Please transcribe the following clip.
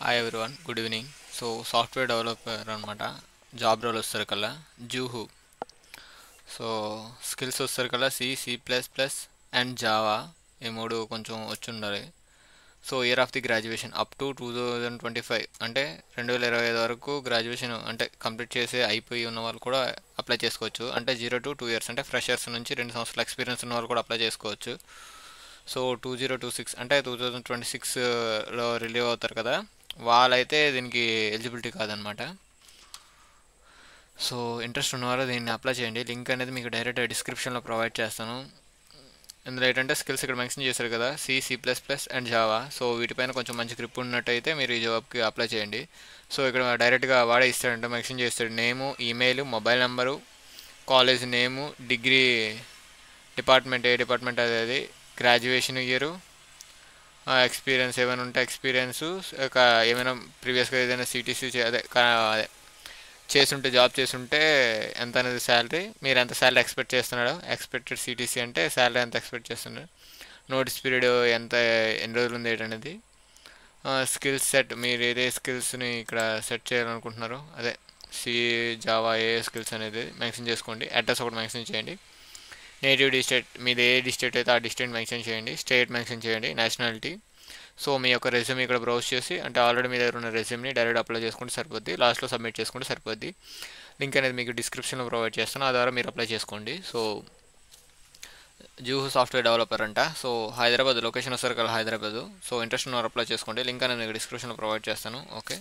Hi everyone, good evening. So software developer అనమాట. Job role వస్తారు కల్లా జూహు. సో స్కిల్స్ వస్తారు కల్లా సి++, అండ్ జావా. ఈ మూడు కొంచెం వచ్చి ఉండాలి. So year of the graduation up to 2025, అంటే 2025 వరకు గ్రాడ్యుయేషన్ అంటే కంప్లీట్ చేసి అయిపోయి ఉన్న వాళ్ళు కూడా అప్లై చేసుకోవచ్చు. అంటే 0 to 2 years, అంటే ఫ్రెషర్స్ నుంచి 2 సంవత్సరాల ఎక్స్పీరియన్స్ ఉన్న వాళ్ళు కూడా అప్లై చేసుకోవచ్చు. సో 2026 అంటే 2026లో రిలీవ్ అవుతారు కదా, వాళ్ళైతే దీనికి ఎలిజిబిలిటీ కాదనమాట. సో ఇంట్రెస్ట్ ఉన్నవారు దీన్ని అప్లై చేయండి. లింక్ అనేది మీకు డైరెక్ట్ డిస్క్రిప్షన్లో ప్రొవైడ్ చేస్తాను. ఇందులో ఏంటంటే స్కిల్స్ ఇక్కడ మెన్షన్ చేశారు కదా, సి++, అండ్ జావా. సో వీటిపైన కొంచెం మంచి గ్రిప్ ఉన్నట్టయితే మీరు ఈ జాబ్కి అప్లై చేయండి. సో ఇక్కడ డైరెక్ట్గా వాడే ఇస్తాడంటే మెన్షన్ చేస్తాడు name, email, mobile number, college name, degree department, ఏ డిపార్ట్మెంట్ అది, గ్రాడ్యుయేషన్ ఇయరు, ఎక్స్పీరియన్స్ ఏమైనా ఉంటే ఎక్స్పీరియన్స్, ఏమైనా ప్రీవియస్గా ఏదైనా సిటీసీ అదే చేస్తుంటే, జాబ్ చేస్తుంటే ఎంత అనేది శాలరీ, మీరు ఎంత శాలరీ ఎక్స్పెక్ట్ చేస్తున్నాడో, ఎక్స్పెక్టెడ్ సిటీసీ అంటే శాలరీ ఎంత ఎక్స్పెక్ట్ చేస్తున్నాడు, నోటీస్ పీరియడ్ ఎంత, ఎన్ని రోజులు ఉంది ఏంటనేది, స్కిల్స్ సెట్, మీరు ఏదే స్కిల్స్ని ఇక్కడ సెట్ చేయాలనుకుంటున్నారో అదే సి, జావా, ఏ స్కిల్స్ అనేది మెన్షన్ చేసుకోండి. అడ్రస్ ఒకటి మెన్షన్ చేయండి. నేటివ్ డిస్ట్రిక్ట్, మీది ఏ డిస్ట్రిక్ట్ అయితే ఆ డిస్ట్రిక్ట్ మెన్షన్ చేయండి. స్టేట్ మెన్షన్ చేయండి. నేషనాలిటీ. సో మీ యొక్క రెజ్యూమ్ ఇక్కడ బ్రౌజ్ చేసి, అంటే ఆల్రెడీ మీ దగ్గర ఉన్న రెజ్యూమ్ని డైరెక్ట్ అప్లై చేసుకుంటే సరిపోద్ది. లాస్ట్లో సబ్మిట్ చేసుకుంటే సరిపోద్ది. లింక్ అనేది మీకు డిస్క్రిప్షన్లో ప్రొవైడ్ చేస్తాను, ఆ ద్వారా మీరు అప్లై చేసుకోండి. సో జూహు సాఫ్ట్వేర్ డెవలపర్ అంట. సో హైదరాబాద్ లొకేషన్ వస్తారు కదా, హైదరాబాద్. సో ఇంట్రెస్ట్ ఉన్నవారు అప్లై చేసుకోండి. లింక్ అనేది మీకు డిస్క్రిప్షన్లో ప్రొవైడ్ చేస్తాను. ఓకే.